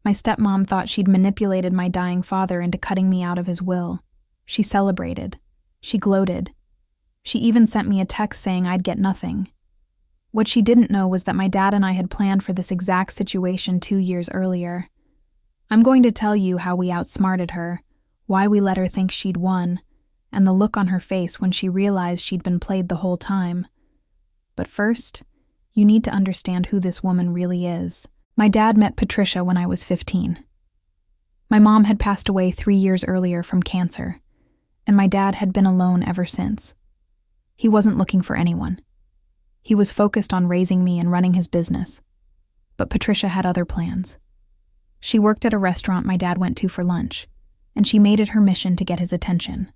My stepmom thought she'd manipulated my dying father into cutting me out of his will. She celebrated. She gloated. She even sent me a text saying I'd get nothing. What she didn't know was that my dad and I had planned for this exact situation 2 years earlier. I'm going to tell you how we outsmarted her, why we let her think she'd won, and the look on her face when she realized she'd been played the whole time. But first, you need to understand who this woman really is. My dad met Patricia when I was 15. My mom had passed away 3 years earlier from cancer, and my dad had been alone ever since. He wasn't looking for anyone. He was focused on raising me and running his business. But Patricia had other plans. She worked at a restaurant my dad went to for lunch, and she made it her mission to get his attention.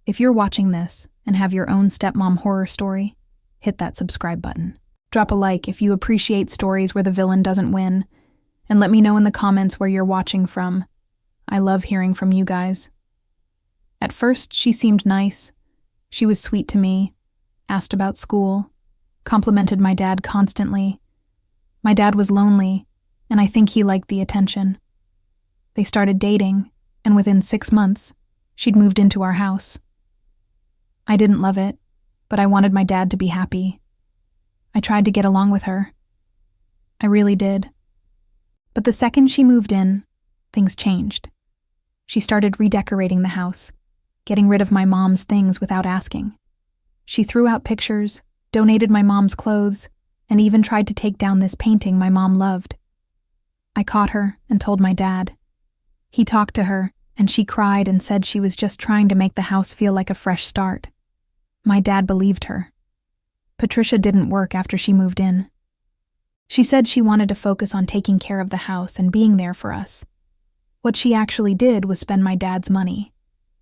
If you're watching this and have your own stepmom horror story, hit that subscribe button. Drop a like if you appreciate stories where the villain doesn't win, and let me know in the comments where you're watching from. I love hearing from you guys. At first, she seemed nice. She was sweet to me, asked about school, complimented my dad constantly. My dad was lonely, and I think he liked the attention. They started dating, and within 6 months, she'd moved into our house. I didn't love it, but I wanted my dad to be happy. I tried to get along with her. I really did. But the second she moved in, things changed. She started redecorating the house, getting rid of my mom's things without asking. She threw out pictures, donated my mom's clothes, and even tried to take down this painting my mom loved. I caught her and told my dad. He talked to her, and she cried and said she was just trying to make the house feel like a fresh start. My dad believed her. Patricia didn't work after she moved in. She said she wanted to focus on taking care of the house and being there for us. What she actually did was spend my dad's money.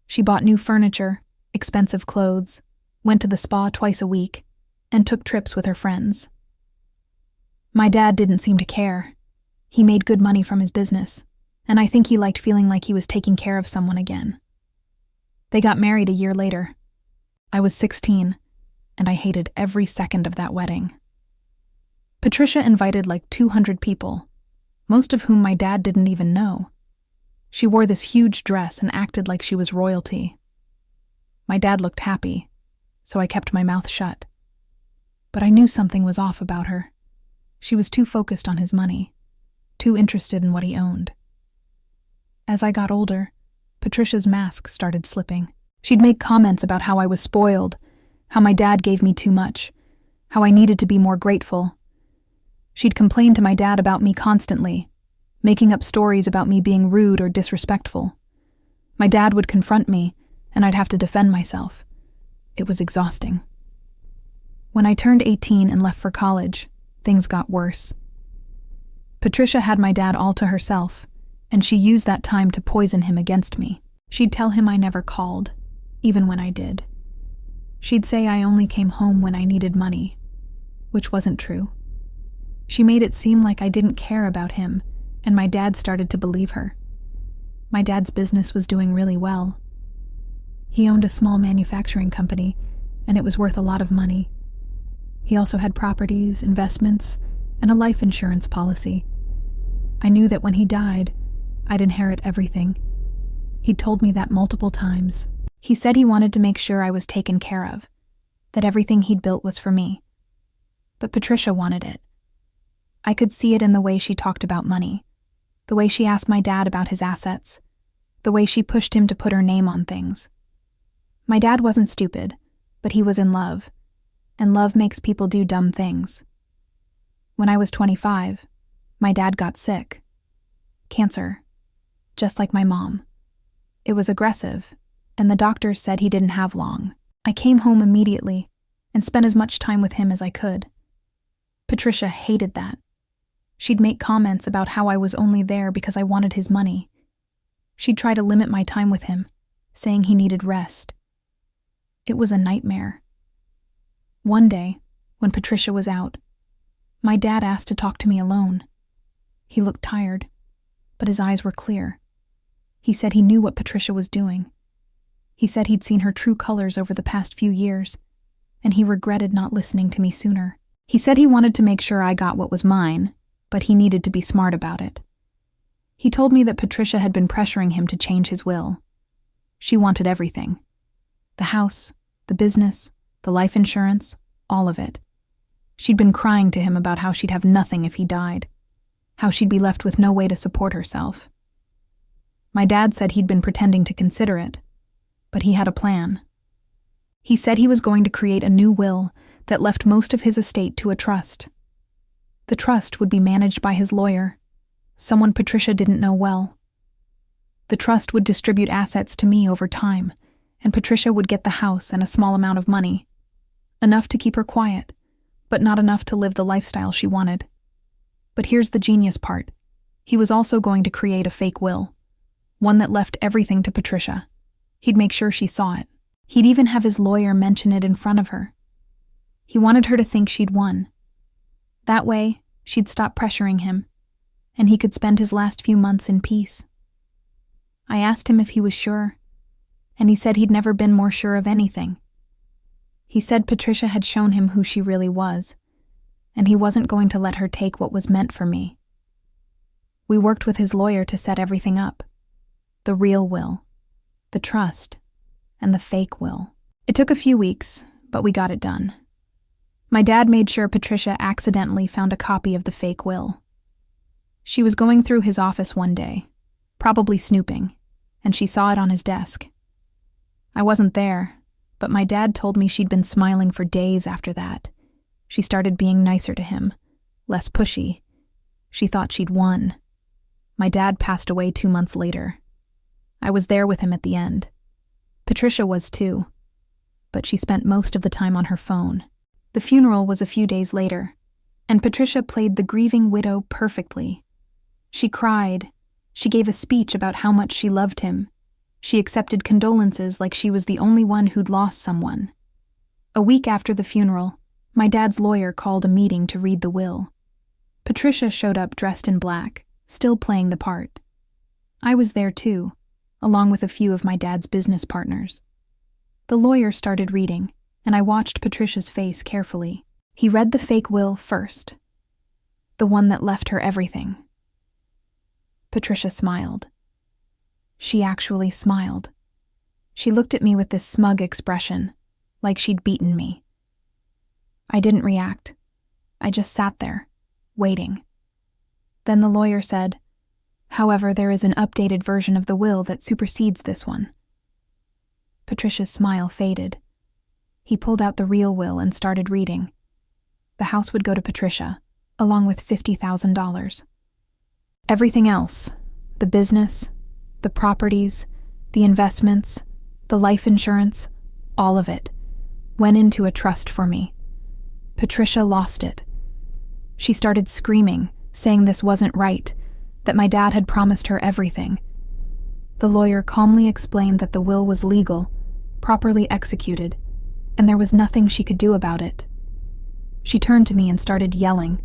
She bought new furniture, expensive clothes, went to the spa twice a week, and took trips with her friends. My dad didn't seem to care. He made good money from his business, and I think he liked feeling like he was taking care of someone again. They got married a year later. I was 16, and I hated every second of that wedding. Patricia invited like 200 people, most of whom my dad didn't even know. She wore this huge dress and acted like she was royalty. My dad looked happy, so I kept my mouth shut. But I knew something was off about her. She was too focused on his money, too interested in what he owned. As I got older, Patricia's mask started slipping. She'd make comments about how I was spoiled, how my dad gave me too much, how I needed to be more grateful. She'd complain to my dad about me constantly, making up stories about me being rude or disrespectful. My dad would confront me, and I'd have to defend myself. It was exhausting. When I turned 18 and left for college, things got worse. Patricia had my dad all to herself, and she used that time to poison him against me. She'd tell him I never called, even when I did. She'd say I only came home when I needed money, which wasn't true. She made it seem like I didn't care about him, and my dad started to believe her. My dad's business was doing really well. He owned a small manufacturing company, and it was worth a lot of money. He also had properties, investments, and a life insurance policy. I knew that when he died, I'd inherit everything. He'd told me that multiple times. He said he wanted to make sure I was taken care of, that everything he'd built was for me. But Patricia wanted it. I could see it in the way she talked about money, the way she asked my dad about his assets, the way she pushed him to put her name on things. My dad wasn't stupid, but he was in love, and love makes people do dumb things. When I was 25, my dad got sick. Cancer. Just like my mom. It was aggressive, and the doctors said he didn't have long. I came home immediately and spent as much time with him as I could. Patricia hated that. She'd make comments about how I was only there because I wanted his money. She'd try to limit my time with him, saying he needed rest. It was a nightmare. One day, when Patricia was out, my dad asked to talk to me alone. He looked tired, but his eyes were clear. He said he knew what Patricia was doing. He said he'd seen her true colors over the past few years, and he regretted not listening to me sooner. He said he wanted to make sure I got what was mine, but he needed to be smart about it. He told me that Patricia had been pressuring him to change his will. She wanted everything. The house, the business, the life insurance, all of it. She'd been crying to him about how she'd have nothing if he died, how she'd be left with no way to support herself. My dad said he'd been pretending to consider it, but he had a plan. He said he was going to create a new will that left most of his estate to a trust. The trust would be managed by his lawyer, someone Patricia didn't know well. The trust would distribute assets to me over time, and Patricia would get the house and a small amount of money. Enough to keep her quiet, but not enough to live the lifestyle she wanted. But here's the genius part. He was also going to create a fake will, one that left everything to Patricia. He'd make sure she saw it. He'd even have his lawyer mention it in front of her. He wanted her to think she'd won. That way, she'd stop pressuring him, and he could spend his last few months in peace. I asked him if he was sure, and he said he'd never been more sure of anything. He said Patricia had shown him who she really was, and he wasn't going to let her take what was meant for me. We worked with his lawyer to set everything up. The real will, the trust, and the fake will. It took a few weeks, but we got it done. My dad made sure Patricia accidentally found a copy of the fake will. She was going through his office one day, probably snooping, and she saw it on his desk. I wasn't there, but my dad told me she'd been smiling for days after that. She started being nicer to him, less pushy. She thought she'd won. My dad passed away 2 months later. I was there with him at the end. Patricia was too, but she spent most of the time on her phone. The funeral was a few days later, and Patricia played the grieving widow perfectly. She cried. She gave a speech about how much she loved him. She accepted condolences like she was the only one who'd lost someone. A week after the funeral, my dad's lawyer called a meeting to read the will. Patricia showed up dressed in black, still playing the part. I was there too, along with a few of my dad's business partners. The lawyer started reading, and I watched Patricia's face carefully. He read the fake will first, the one that left her everything. Patricia smiled. She actually smiled. She looked at me with this smug expression, like she'd beaten me. I didn't react. I just sat there, waiting. Then the lawyer said, "However, there is an updated version of the will that supersedes this one." Patricia's smile faded. He pulled out the real will and started reading. The house would go to Patricia, along with $50,000. Everything else, the business, the properties, the investments, the life insurance, all of it, went into a trust for me. Patricia lost it. She started screaming, saying this wasn't right, that my dad had promised her everything. The lawyer calmly explained that the will was legal, properly executed, and there was nothing she could do about it. She turned to me and started yelling,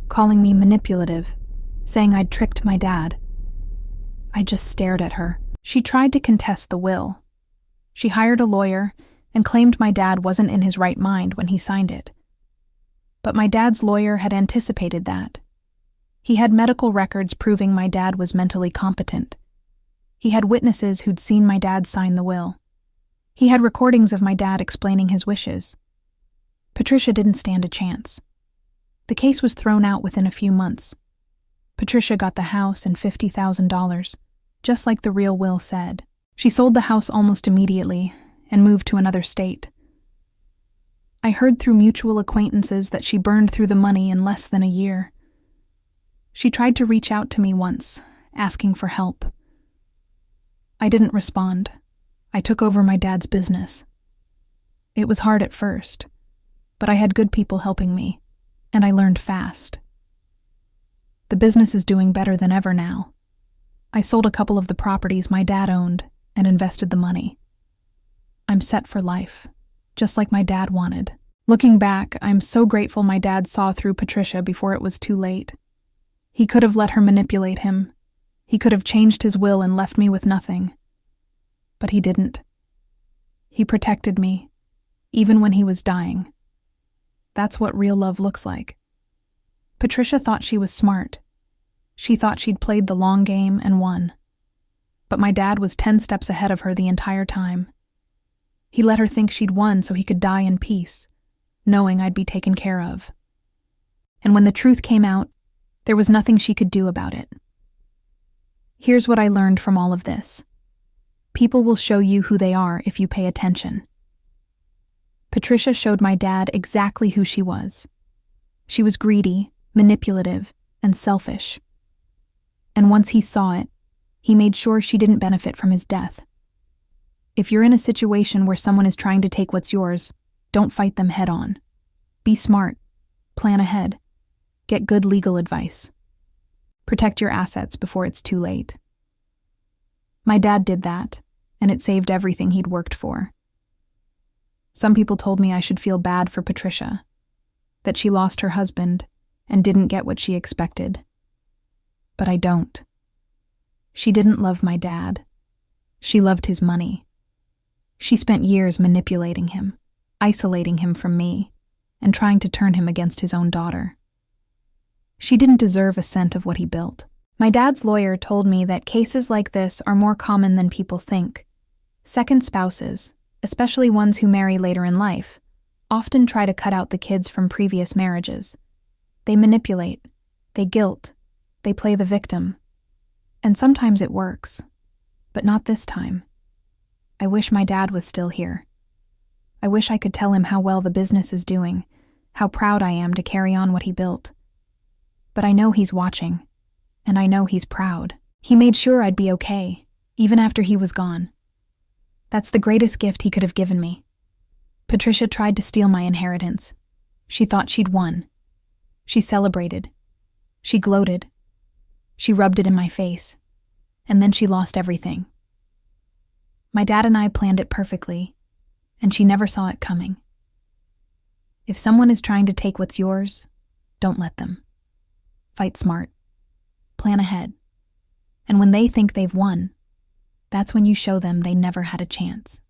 calling me manipulative, saying I'd tricked my dad. I just stared at her. She tried to contest the will. She hired a lawyer and claimed my dad wasn't in his right mind when he signed it. But my dad's lawyer had anticipated that. He had medical records proving my dad was mentally competent. He had witnesses who'd seen my dad sign the will. He had recordings of my dad explaining his wishes. Patricia didn't stand a chance. The case was thrown out within a few months. Patricia got the house and $50,000, just like the real will said. She sold the house almost immediately and moved to another state. I heard through mutual acquaintances that she burned through the money in less than a year. She tried to reach out to me once, asking for help. I didn't respond. I took over my dad's business. It was hard at first, but I had good people helping me, and I learned fast. The business is doing better than ever now. I sold a couple of the properties my dad owned and invested the money. I'm set for life, just like my dad wanted. Looking back, I'm so grateful my dad saw through Patricia before it was too late. He could have let her manipulate him. He could have changed his will and left me with nothing. But he didn't. He protected me, even when he was dying. That's what real love looks like. Patricia thought she was smart. She thought she'd played the long game and won. But my dad was 10 steps ahead of her the entire time. He let her think she'd won so he could die in peace, knowing I'd be taken care of. And when the truth came out, there was nothing she could do about it. Here's what I learned from all of this. People will show you who they are if you pay attention. Patricia showed my dad exactly who she was. She was greedy, manipulative, and selfish. And once he saw it, he made sure she didn't benefit from his death. If you're in a situation where someone is trying to take what's yours, don't fight them head on. Be smart. Plan ahead. Get good legal advice. Protect your assets before it's too late. My dad did that, and it saved everything he'd worked for. Some people told me I should feel bad for Patricia, that she lost her husband and didn't get what she expected. But I don't. She didn't love my dad. She loved his money. She spent years manipulating him, isolating him from me, and trying to turn him against his own daughter. She didn't deserve a cent of what he built. My dad's lawyer told me that cases like this are more common than people think. Second spouses, especially ones who marry later in life, often try to cut out the kids from previous marriages. They manipulate, they guilt, they play the victim. And sometimes it works, but not this time. I wish my dad was still here. I wish I could tell him how well the business is doing, how proud I am to carry on what he built. But I know he's watching, and I know he's proud. He made sure I'd be okay, even after he was gone. That's the greatest gift he could have given me. Patricia tried to steal my inheritance. She thought she'd won. She celebrated. She gloated. She rubbed it in my face. And then she lost everything. My dad and I planned it perfectly, and she never saw it coming. If someone is trying to take what's yours, don't let them. Fight smart. Plan ahead. And when they think they've won, that's when you show them they never had a chance.